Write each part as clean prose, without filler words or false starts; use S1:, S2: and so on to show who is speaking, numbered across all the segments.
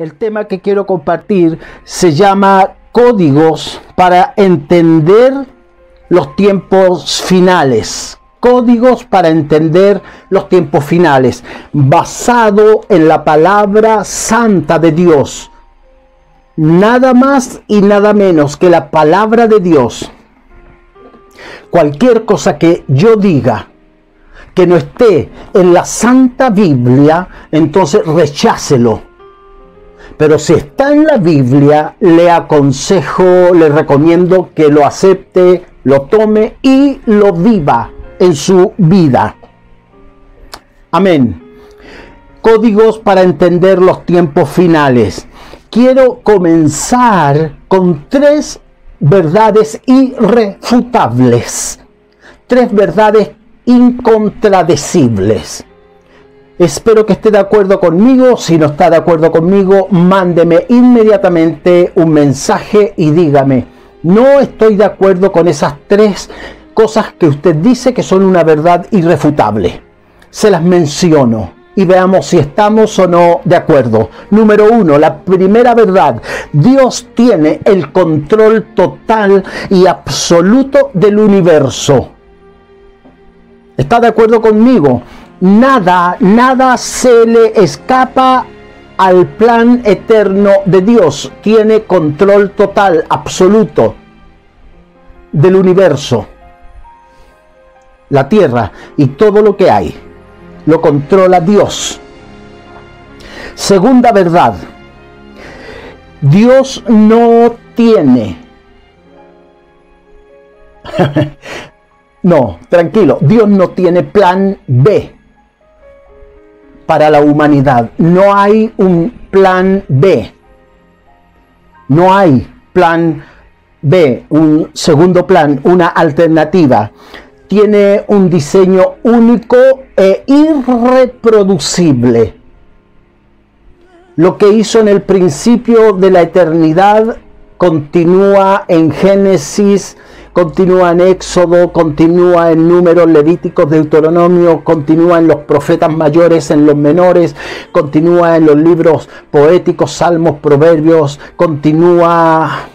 S1: El tema que quiero compartir se llama Códigos para entender los tiempos finales. Códigos para entender los tiempos finales, basado en la palabra santa de Dios. Nada más y nada menos que la palabra de Dios. Cualquier cosa que yo diga que no esté en la Santa Biblia, entonces rechácelo. Pero si está en la Biblia, le aconsejo, le recomiendo que lo acepte, lo tome y lo viva en su vida. Amén. Códigos para entender los tiempos finales. Quiero comenzar con 3 verdades irrefutables. 3 verdades incontradecibles. Espero que esté de acuerdo conmigo. Si no está de acuerdo conmigo, mándeme inmediatamente un mensaje y dígame: no estoy de acuerdo con esas 3 cosas que usted dice que son una verdad irrefutable. Se las menciono y veamos si estamos o no de acuerdo. Número 1, la primera verdad: Dios tiene el control total y absoluto del universo. ¿Está de acuerdo conmigo? Nada se le escapa al plan eterno de Dios. Tiene control total, absoluto del universo. La tierra y todo lo que hay lo controla Dios. Segunda verdad: Dios no tiene no, tranquilo, Dios no tiene plan B para la humanidad. No hay un plan B. No hay plan B, un segundo plan, una alternativa. Tiene un diseño único e irreproducible. Lo que hizo en el principio de la eternidad continúa en Génesis, continúa en Éxodo, continúa en Números, Levíticos, Deuteronomio, continúa en los profetas mayores, en los menores, continúa en los libros poéticos, Salmos, Proverbios, continúa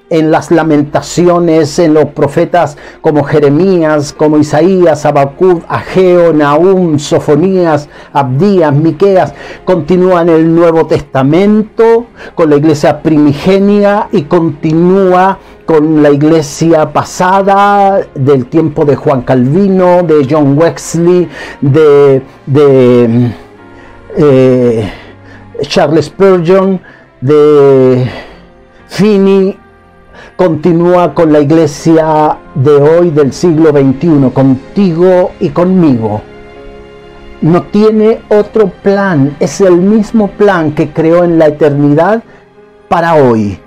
S1: en las Lamentaciones, en los profetas como Jeremías, como Isaías, Habacuc, Ageo, Nahum, Sofonías, Abdías, Miqueas. Continúa en el Nuevo Testamento con la iglesia primigenia y continúa con la iglesia pasada del tiempo de Juan Calvino, de John Wesley, de Charles Spurgeon, de Finney. Continúa con la iglesia de hoy del siglo XXI, contigo y conmigo. No tiene otro plan, es el mismo plan que creó en la eternidad para hoy.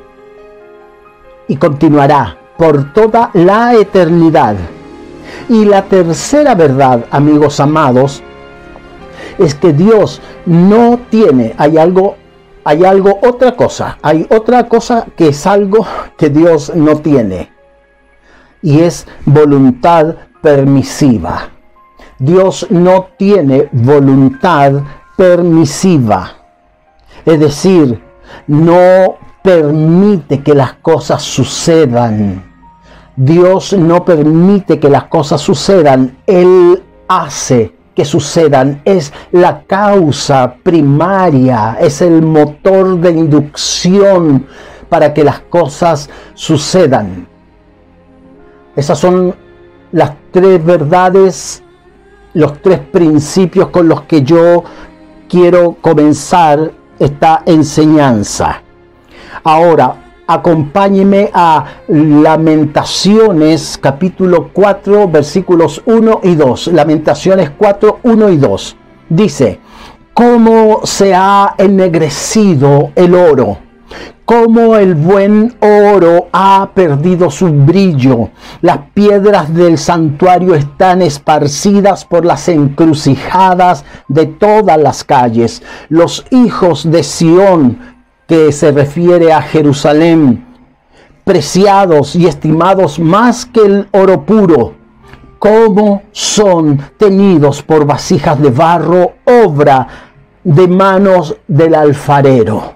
S1: Y continuará por toda la eternidad. Y la tercera verdad, amigos amados, es que Dios no tiene, hay otra cosa que es algo que Dios no tiene, y es voluntad permisiva. Dios no tiene voluntad permisiva, es decir, no permite que las cosas sucedan. Dios no permite que las cosas sucedan, Él hace que sucedan, es la causa primaria, es el motor de inducción para que las cosas sucedan. Esas son las 3 verdades, los 3 principios con los que yo quiero comenzar esta enseñanza. Ahora, acompáñeme a Lamentaciones capítulo 4 versículos 1 y 2. Lamentaciones 4, 1 y 2. Dice: cómo se ha ennegrecido el oro, cómo el buen oro ha perdido su brillo. Las piedras del santuario están esparcidas por las encrucijadas de todas las calles. Los hijos de Sión, que se refiere a Jerusalén, preciados y estimados más que el oro puro, cómo son tenidos por vasijas de barro, obra de manos del alfarero.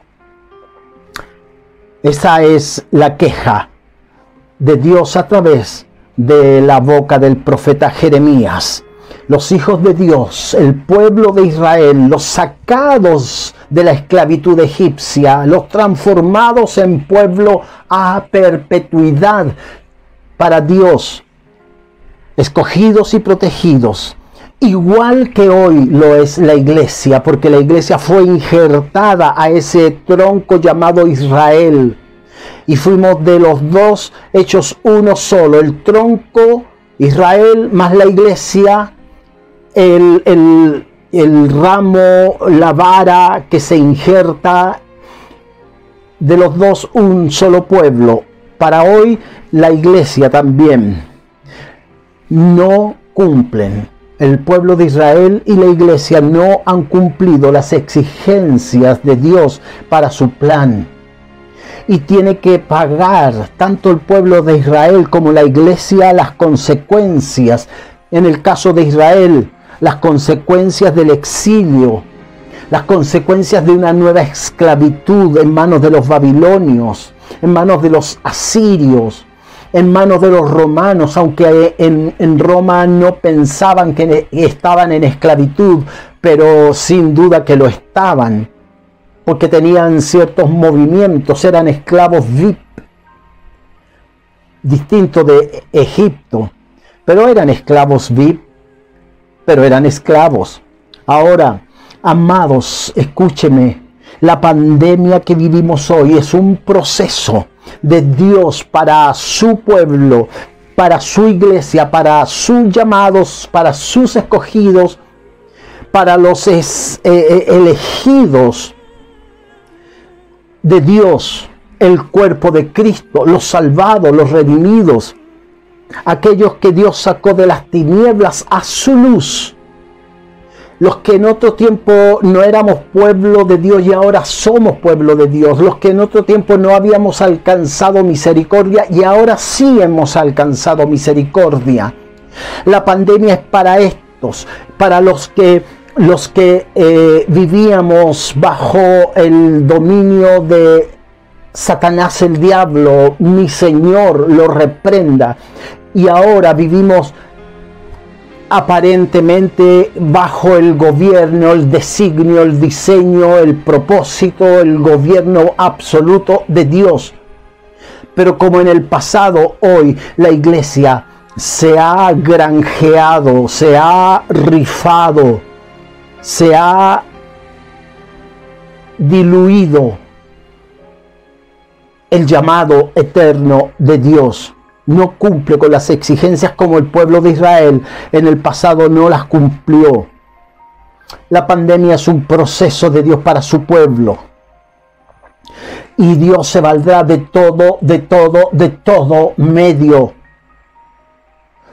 S1: Esa es la queja de Dios a través de la boca del profeta Jeremías. Los hijos de Dios, el pueblo de Israel, los sacados de la esclavitud egipcia, los transformados en pueblo a perpetuidad para Dios, escogidos y protegidos, igual que hoy lo es la iglesia, porque la iglesia fue injertada a ese tronco llamado Israel, y fuimos de los dos hechos uno solo, el tronco Israel más la iglesia, el ramo, la vara que se injerta, de los dos un solo pueblo. Para hoy la iglesia también no cumplen. El pueblo de Israel y la iglesia no han cumplido las exigencias de Dios para su plan. Y tiene que pagar tanto el pueblo de Israel como la iglesia las consecuencias. En el caso de Israel, las consecuencias del exilio, las consecuencias de una nueva esclavitud en manos de los babilonios, en manos de los asirios, en manos de los romanos, aunque en Roma no pensaban que estaban en esclavitud, pero sin duda que lo estaban, porque tenían ciertos movimientos, eran esclavos VIP, distinto de Egipto, pero eran esclavos VIP, pero eran esclavos. Ahora, amados, escúcheme, la pandemia que vivimos hoy es un proceso de Dios para su pueblo, para su iglesia, para sus llamados, para sus escogidos, para los elegidos de Dios, el cuerpo de Cristo, los salvados, los redimidos, aquellos que Dios sacó de las tinieblas a su luz, los que en otro tiempo no éramos pueblo de Dios y ahora somos pueblo de Dios, los que en otro tiempo no habíamos alcanzado misericordia y ahora sí hemos alcanzado misericordia. La pandemia es para estos, para los que vivíamos bajo el dominio de Satanás el diablo, mi Señor lo reprenda, y ahora vivimos aparentemente bajo el gobierno, el designio, el diseño, el propósito, el gobierno absoluto de Dios. Pero como en el pasado, hoy la iglesia se ha granjeado, se ha rifado, se ha diluido el llamado eterno de Dios. No cumple con las exigencias como el pueblo de Israel en el pasado no las cumplió. La pandemia es un proceso de Dios para su pueblo. Y Dios se valdrá de todo medio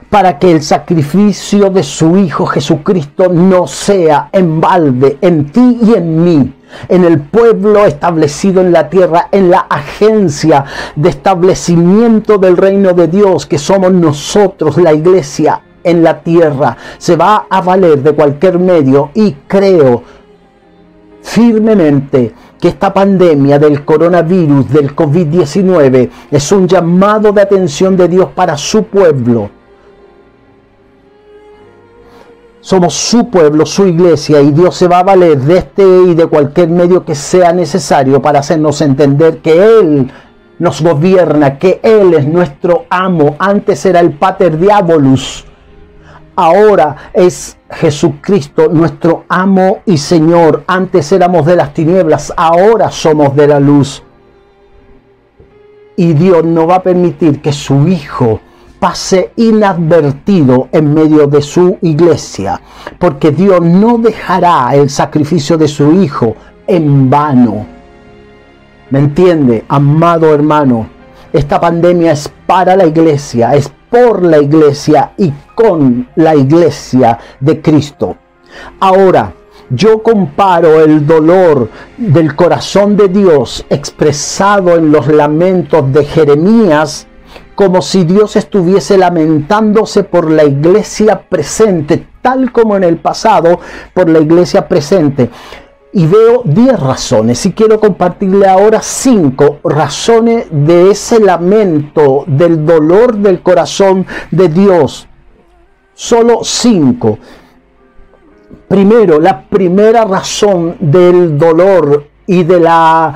S1: para que el sacrificio de su Hijo Jesucristo no sea en balde en ti y en mí, en el pueblo establecido en la tierra, en la agencia de establecimiento del reino de Dios, que somos nosotros, la iglesia en la tierra. Se va a valer de cualquier medio, y creo firmemente que esta pandemia del coronavirus, del COVID-19, es un llamado de atención de Dios para su pueblo. Somos su pueblo, su iglesia, y Dios se va a valer de este y de cualquier medio que sea necesario para hacernos entender que Él nos gobierna, que Él es nuestro amo. Antes era el Pater Diabolus, ahora es Jesucristo nuestro amo y Señor. Antes éramos de las tinieblas, ahora somos de la luz. Y Dios no va a permitir que su Hijo pase inadvertido en medio de su iglesia, porque Dios no dejará el sacrificio de su Hijo en vano. ¿Me entiende, amado hermano? Esta pandemia es para la iglesia, es por la iglesia y con la iglesia de Cristo. Ahora, yo comparo el dolor del corazón de Dios expresado en los lamentos de Jeremías como si Dios estuviese lamentándose por la iglesia presente, tal como en el pasado por la iglesia presente. y veo 10 razones, y quiero compartirle ahora 5 razones de ese lamento, del dolor del corazón de Dios. Solo 5. Primero, la primera razón del dolor y de la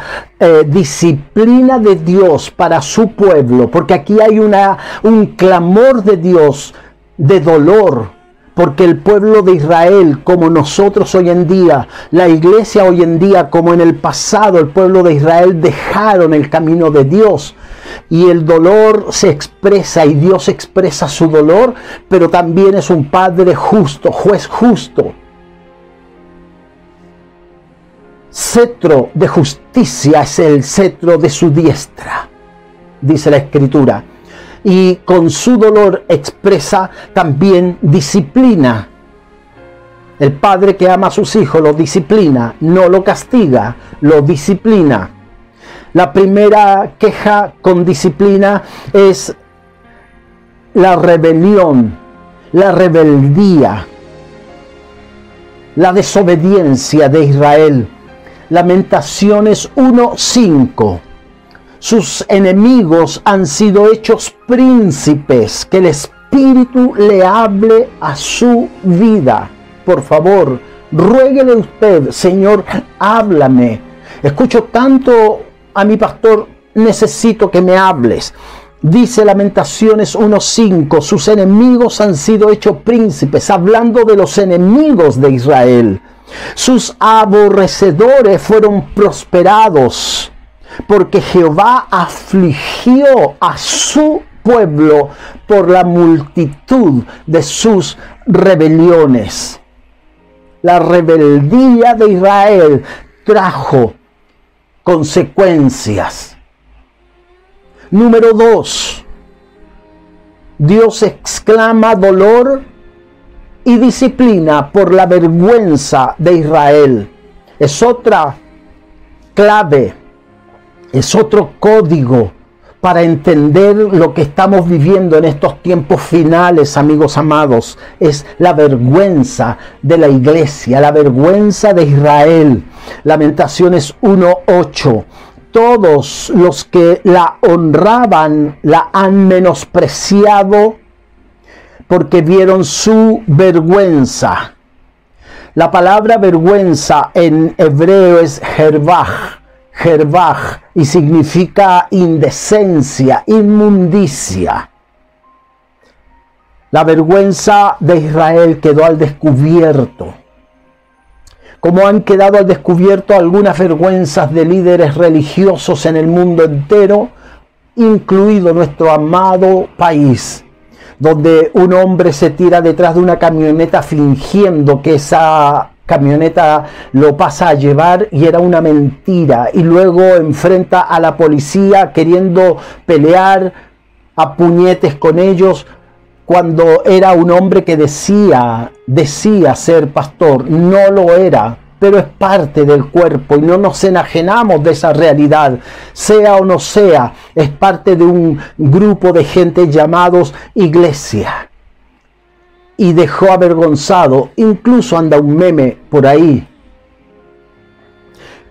S1: disciplina de Dios para su pueblo, porque aquí hay un clamor de Dios de dolor, porque el pueblo de Israel, como nosotros hoy en día, la iglesia hoy en día, como en el pasado, el pueblo de Israel dejaron el camino de Dios. Y el dolor se expresa, y Dios expresa su dolor, pero también es un Padre justo, juez justo. Cetro de justicia es el cetro de su diestra, dice la Escritura. Y con su dolor expresa también disciplina. El padre que ama a sus hijos lo disciplina, no lo castiga, lo disciplina. La primera queja con disciplina es la rebelión, la rebeldía, la desobediencia de Israel. Lamentaciones 1:5. Sus enemigos han sido hechos príncipes. Que el Espíritu le hable a su vida. Por favor, ruéguele usted: Señor, háblame. Escucho tanto a mi pastor, necesito que me hables. Dice Lamentaciones 1:5, sus enemigos han sido hechos príncipes, hablando de los enemigos de Israel. Sus aborrecedores fueron prosperados, porque Jehová afligió a su pueblo por la multitud de sus rebeliones. La rebeldía de Israel trajo consecuencias. Número 2. Dios exclama dolor y disciplina por la vergüenza de Israel. Es otra clave, es otro código para entender lo que estamos viviendo en estos tiempos finales, amigos amados. Es la vergüenza de la iglesia, la vergüenza de Israel. Lamentaciones 1:8. Todos los que la honraban la han menospreciado, porque vieron su vergüenza. La palabra vergüenza en hebreo es Hervach, y significa indecencia, inmundicia. La vergüenza de Israel quedó al descubierto. Como han quedado al descubierto algunas vergüenzas de líderes religiosos en el mundo entero, incluido nuestro amado país, donde un hombre se tira detrás de una camioneta fingiendo que esa camioneta lo pasa a llevar y era una mentira, y luego enfrenta a la policía queriendo pelear a puñetes con ellos, cuando era un hombre que decía ser pastor. No lo era, pero es parte del cuerpo y no nos enajenamos de esa realidad. Sea o no sea, es parte de un grupo de gente llamados iglesia. Y dejó avergonzado. Incluso anda un meme por ahí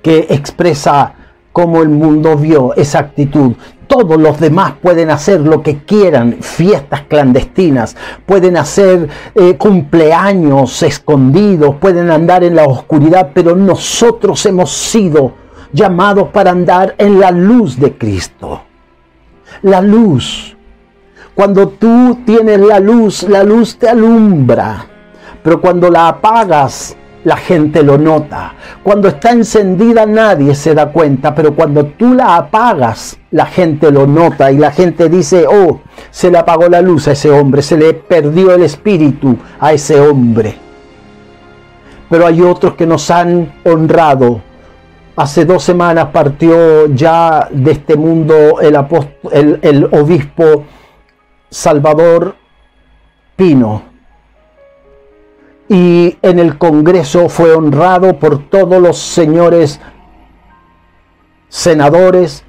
S1: que expresa cómo el mundo vio esa actitud. Todos los demás pueden hacer lo que quieran, fiestas clandestinas, pueden hacer cumpleaños escondidos, pueden andar en la oscuridad, pero nosotros hemos sido llamados para andar en la luz de Cristo. La luz. Cuando tú tienes la luz te alumbra, pero cuando la apagas, la gente lo nota. Cuando está encendida nadie se da cuenta, pero cuando tú la apagas, la gente lo nota y la gente dice: oh, se le apagó la luz a ese hombre, se le perdió el espíritu a ese hombre. Pero hay otros que nos han honrado. Hace 2 semanas partió ya de este mundo el obispo Salvador Pino. Y en el Congreso fue honrado por todos los señores senadores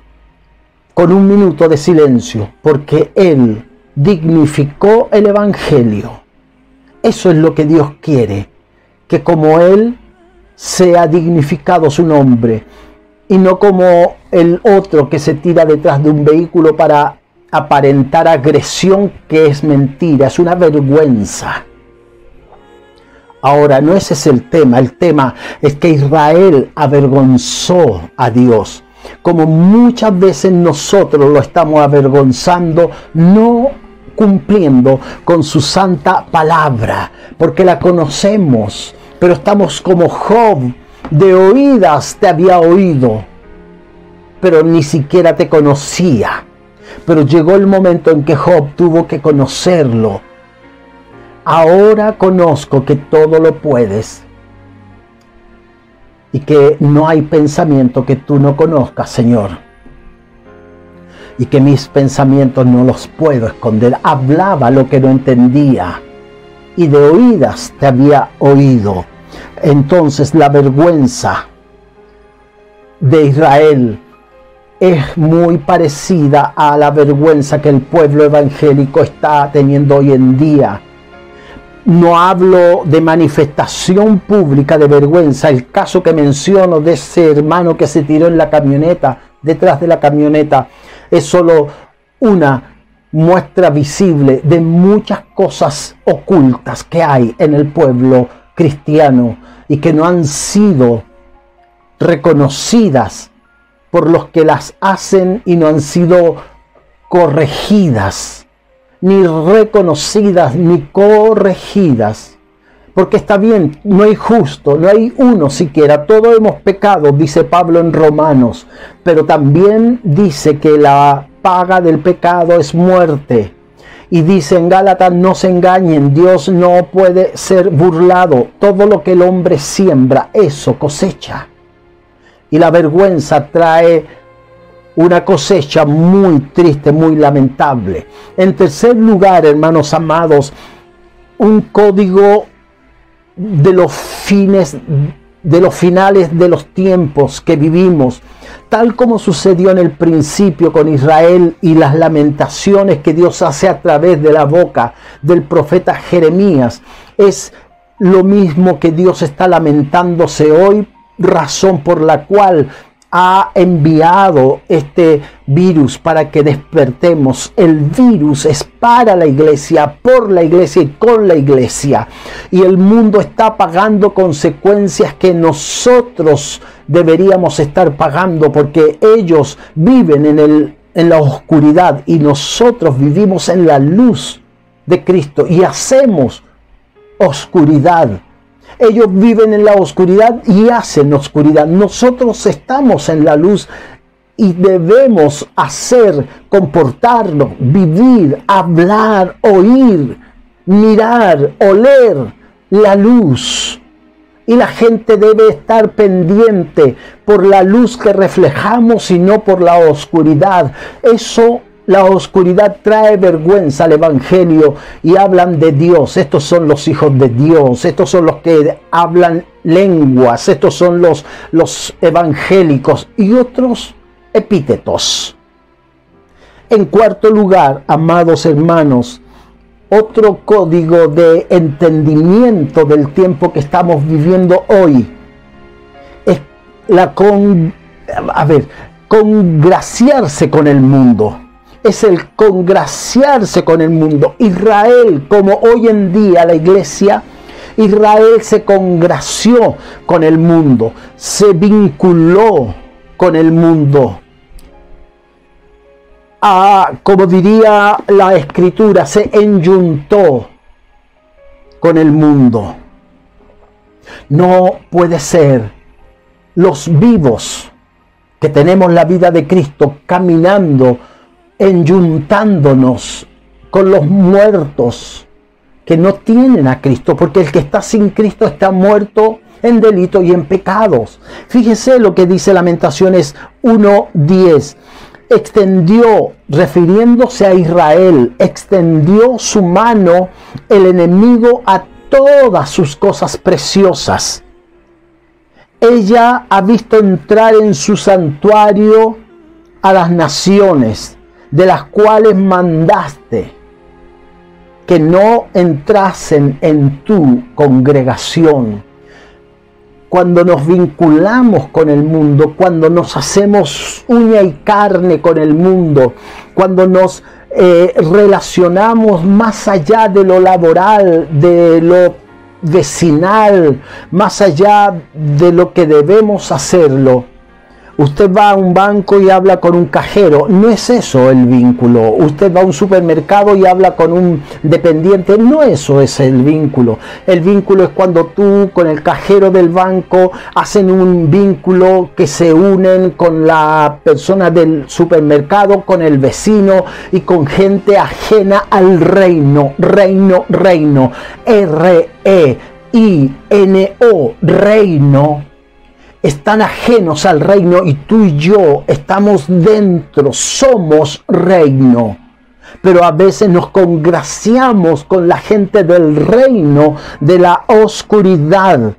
S1: con 1 minuto de silencio, porque él dignificó el Evangelio. Eso es lo que Dios quiere, que como él sea dignificado su nombre, y no como el otro que se tira detrás de un vehículo para aparentar agresión, que es mentira, es una vergüenza. Ahora, no ese es el tema es que Israel avergonzó a Dios, como muchas veces nosotros lo estamos avergonzando, no cumpliendo con su santa palabra, porque la conocemos, pero estamos como Job, de oídas te había oído, pero ni siquiera te conocía. Pero llegó el momento en que Job tuvo que conocerlo. Ahora conozco que todo lo puedes y que no hay pensamiento que tú no conozcas, Señor, y que mis pensamientos no los puedo esconder. Hablaba lo que no entendía y de oídas te había oído. Entonces la vergüenza de Israel es muy parecida a la vergüenza que el pueblo evangélico está teniendo hoy en día. No hablo de manifestación pública de vergüenza. El caso que menciono de ese hermano que se tiró en la camioneta, detrás de la camioneta, es solo una muestra visible de muchas cosas ocultas que hay en el pueblo cristiano y que no han sido reconocidas por los que las hacen y no han sido corregidas, ni reconocidas, ni corregidas. Porque está bien, no hay justo, no hay uno siquiera, todos hemos pecado, dice Pablo en Romanos, pero también dice que la paga del pecado es muerte. Y dice en Gálatas, no se engañen, Dios no puede ser burlado. Todo lo que el hombre siembra, eso cosecha. Y la vergüenza trae una cosecha muy triste, muy lamentable. En tercer lugar, hermanos amados, un código de los finales de los tiempos que vivimos, tal como sucedió en el principio con Israel y las lamentaciones que Dios hace a través de la boca del profeta Jeremías. Es lo mismo que Dios está lamentándose hoy, razón por la cual ha enviado este virus para que despertemos. El virus es para la iglesia, por la iglesia y con la iglesia. Y el mundo está pagando consecuencias que nosotros deberíamos estar pagando, porque ellos viven en la oscuridad y nosotros vivimos en la luz de Cristo y hacemos oscuridad. Ellos viven en la oscuridad y hacen oscuridad. Nosotros estamos en la luz y debemos hacer, comportarnos, vivir, hablar, oír, mirar, oler la luz. Y la gente debe estar pendiente por la luz que reflejamos y no por la oscuridad. La oscuridad trae vergüenza al evangelio y hablan de Dios. Estos son los hijos de Dios. Estos son los que hablan lenguas. Estos son los evangélicos y otros epítetos. En cuarto lugar, amados hermanos, otro código de entendimiento del tiempo que estamos viviendo hoy es congraciarse con el mundo. Es el congraciarse con el mundo. Israel, como hoy en día la iglesia, Israel se congració con el mundo, se vinculó con el mundo. Como diría la escritura, se enyuntó con el mundo. No puede ser. Los vivos que tenemos la vida de Cristo caminando, enyuntándonos con los muertos que no tienen a Cristo, porque el que está sin Cristo está muerto en delito y en pecados. Fíjese lo que dice Lamentaciones 1:10. Extendió, refiriéndose a Israel, extendió su mano el enemigo a todas sus cosas preciosas. Ella ha visto entrar en su santuario a las naciones, de las cuales mandaste que no entrasen en tu congregación. cuando nos vinculamos con el mundo, cuando nos hacemos uña y carne con el mundo, cuando nos relacionamos más allá de lo laboral, de lo vecinal, más allá de lo que debemos hacerlo. Usted va a un banco y habla con un cajero, no es eso el vínculo. Usted va a un supermercado y habla con un dependiente, no eso es el vínculo. El vínculo es cuando tú con el cajero del banco hacen un vínculo que se unen con la persona del supermercado, con el vecino y con gente ajena al reino, reino, R-E-I-N-O, reino. Están ajenos al reino y tú y yo estamos dentro, somos reino. Pero a veces nos congraciamos con la gente del reino de la oscuridad.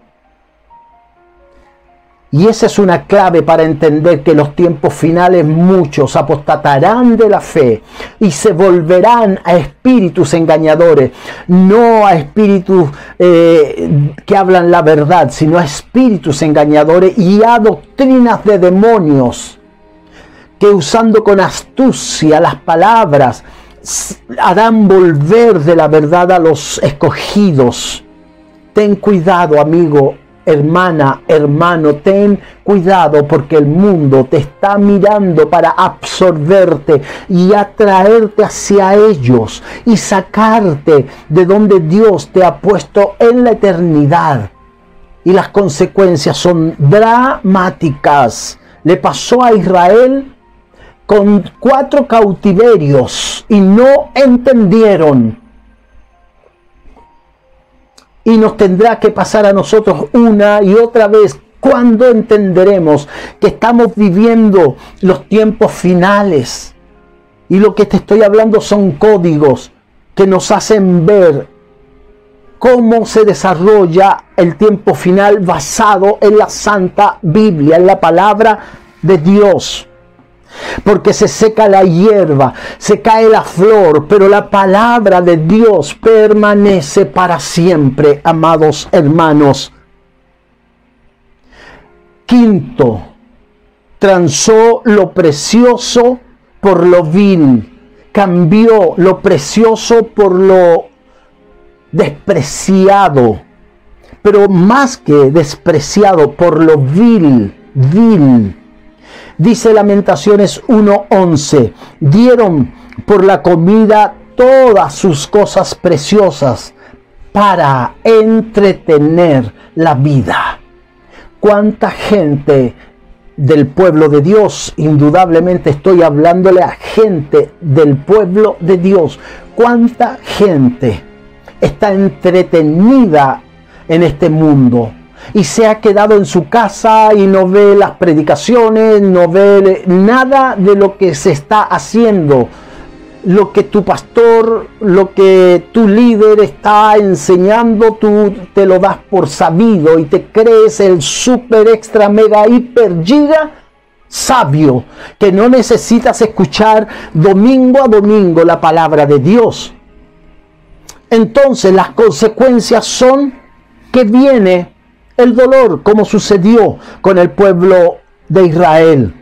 S1: Y esa es una clave para entender que en los tiempos finales muchos apostatarán de la fe y se volverán a espíritus engañadores, no a espíritus que hablan la verdad, sino a espíritus engañadores y a doctrinas de demonios que usando con astucia las palabras harán volver de la verdad a los escogidos. Ten cuidado, amigo. Hermana, hermano, ten cuidado porque el mundo te está mirando para absorberte y atraerte hacia ellos y sacarte de donde Dios te ha puesto en la eternidad. Y las consecuencias son dramáticas. Le pasó a Israel con 4 cautiverios y no entendieron. Y nos tendrá que pasar a nosotros una y otra vez. ¿Cuándo entenderemos que estamos viviendo los tiempos finales? Y lo que te estoy hablando son códigos que nos hacen ver cómo se desarrolla el tiempo final basado en la Santa Biblia, en la palabra de Dios. Porque se seca la hierba, se cae la flor, pero la palabra de Dios permanece para siempre, amados hermanos. Quinto, transó lo precioso por lo vil, cambió lo precioso por lo despreciado, pero más que despreciado, por lo vil. Dice Lamentaciones 1:11, dieron por la comida todas sus cosas preciosas para entretener la vida. ¿Cuánta gente del pueblo de Dios? Indudablemente estoy hablándole a gente del pueblo de Dios. ¿Cuánta gente está entretenida en este mundo? Y se ha quedado en su casa y no ve las predicaciones, no ve nada de lo que se está haciendo. Lo que tu pastor, lo que tu líder está enseñando, tú te lo das por sabido y te crees el super extra mega hiper giga sabio, que no necesitas escuchar domingo a domingo la palabra de Dios. Entonces las consecuencias son que viene el dolor, como sucedió con el pueblo de Israel.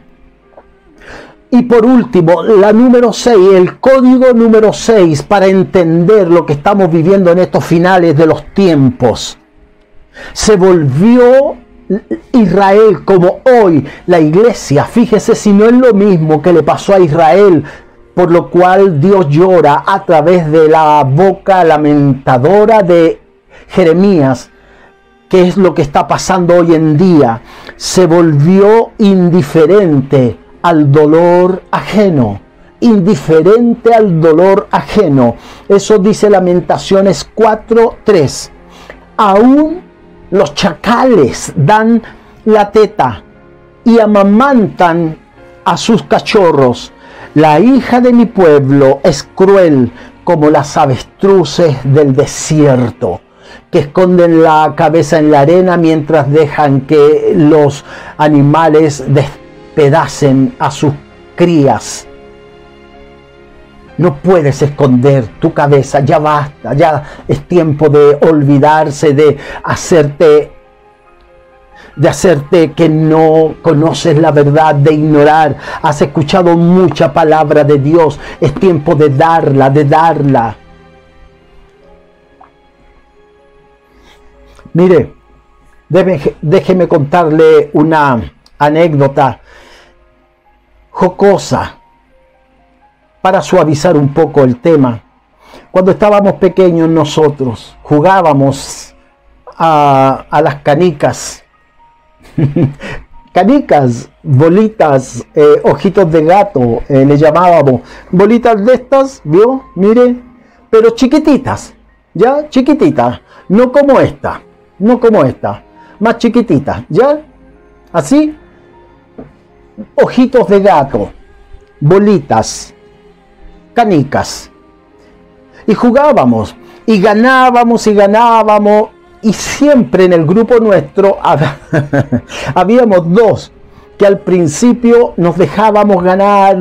S1: Y por último, la número 6, el código número 6 para entender lo que estamos viviendo en estos finales de los tiempos. Se volvió Israel como hoy la iglesia. Fíjese si no es lo mismo que le pasó a Israel, por lo cual Dios llora a través de la boca lamentadora de Jeremías. ¿Qué es lo que está pasando hoy en día? Se volvió indiferente al dolor ajeno. Indiferente al dolor ajeno. Eso dice Lamentaciones 4:3. Aún los chacales dan la teta y amamantan a sus cachorros. La hija de mi pueblo es cruel como las avestruces del desierto, que esconden la cabeza en la arena mientras dejan que los animales despedacen a sus crías. No puedes esconder tu cabeza, ya basta, ya es tiempo de olvidarse, de hacerte de hacerte que no conoces la verdad, de ignorar. Has escuchado mucha palabra de Dios. Es tiempo de darla, de darla. Mire, déjeme contarle una anécdota jocosa para suavizar un poco el tema. Cuando estábamos pequeños nosotros jugábamos a las canicas. Canicas, bolitas, ojitos de gato, le llamábamos. Bolitas de estas, ¿vio? Mire, pero chiquititas, ¿ya? Chiquititas, no como esta, más chiquititas, ¿ya? Así, ojitos de gato, bolitas, canicas. Y jugábamos, y ganábamos, y siempre en el grupo nuestro habíamos dos que al principio nos dejábamos ganar,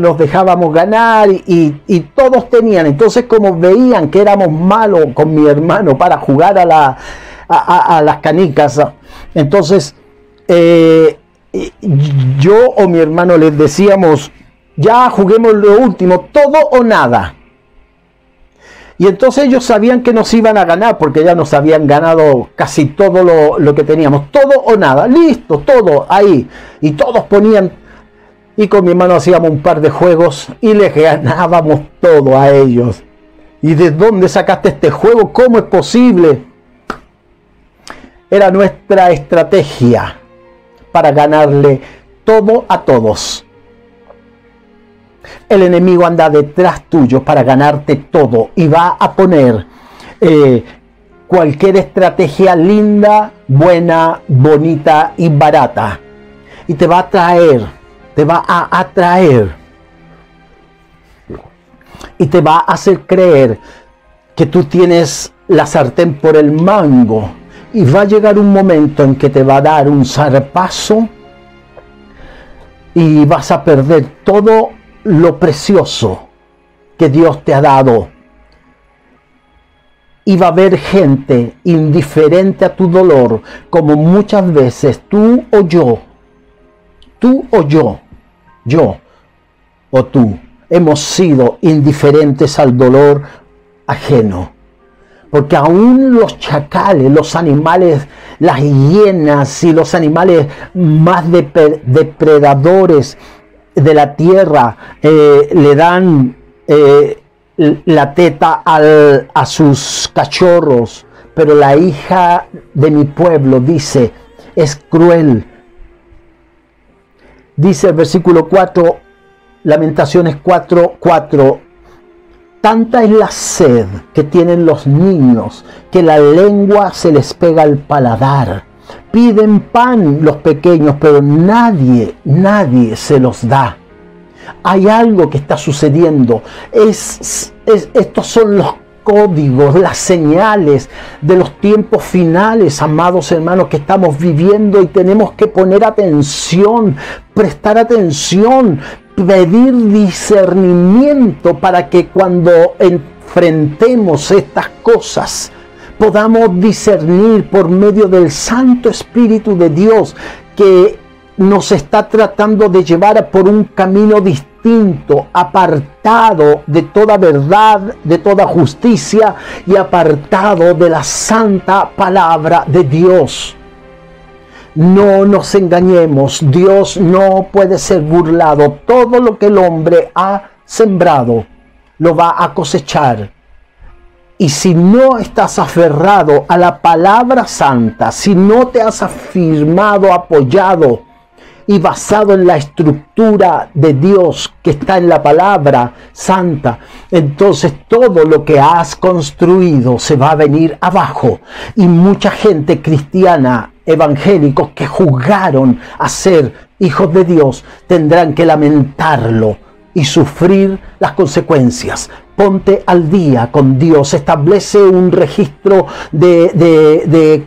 S1: y todos tenían. Entonces, como veían que éramos malos con mi hermano para jugar a las canicas, entonces yo o mi hermano les decíamos, ya juguemos lo último, todo o nada. Y entonces ellos sabían que nos iban a ganar, porque ya nos habían ganado casi todo lo que teníamos. Todo o nada, listo, todo ahí. Y todos ponían, y con mi hermano hacíamos un par de juegos y les ganábamos todo a ellos. ¿Y de dónde sacaste este juego? ¿Cómo es posible? Era nuestra estrategia para ganarle todo a todos. El enemigo anda detrás tuyo para ganarte todo y va a poner cualquier estrategia linda, buena, bonita y barata. Y te va a atraer y te va a hacer creer que tú tienes la sartén por el mango. Y va a llegar un momento en que te va a dar un zarpazo y vas a perder todo lo precioso que Dios te ha dado. Y va a haber gente indiferente a tu dolor, como muchas veces tú o yo o tú hemos sido indiferentes al dolor ajeno. Porque aún los chacales, los animales, las hienas y los animales más depredadores de la tierra le dan la teta a sus cachorros, pero la hija de mi pueblo dice, es cruel. Dice el versículo 4, Lamentaciones 4:4, tanta es la sed que tienen los niños que la lengua se les pega al paladar. Piden pan los pequeños, pero nadie se los da. Hay algo que está sucediendo. Estos son los códigos, las señales de los tiempos finales, amados hermanos, que estamos viviendo, y tenemos que poner atención, prestar atención, pedir discernimiento para que cuando enfrentemos estas cosas podamos discernir por medio del Santo Espíritu de Dios, que nos está tratando de llevar por un camino distinto, apartado de toda verdad, de toda justicia y apartado de la santa palabra de Dios. No nos engañemos, Dios no puede ser burlado. Todo lo que el hombre ha sembrado lo va a cosechar. Y si no estás aferrado a la palabra santa, si no te has afirmado, apoyado y basado en la estructura de Dios que está en la palabra santa, entonces todo lo que has construido se va a venir abajo. Y mucha gente cristiana, evangélicos, que jugaron a ser hijos de Dios, tendrán que lamentarlo y sufrir las consecuencias. Ponte al día con Dios, establece un registro de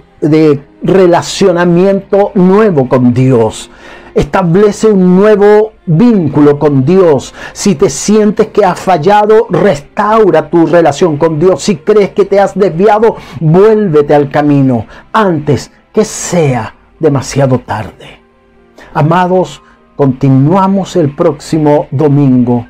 S1: relacionamiento nuevo con Dios. Establece un nuevo vínculo con Dios. Si te sientes que has fallado, restaura tu relación con Dios. Si crees que te has desviado, vuélvete al camino antes que sea demasiado tarde. Amados, continuamos el próximo domingo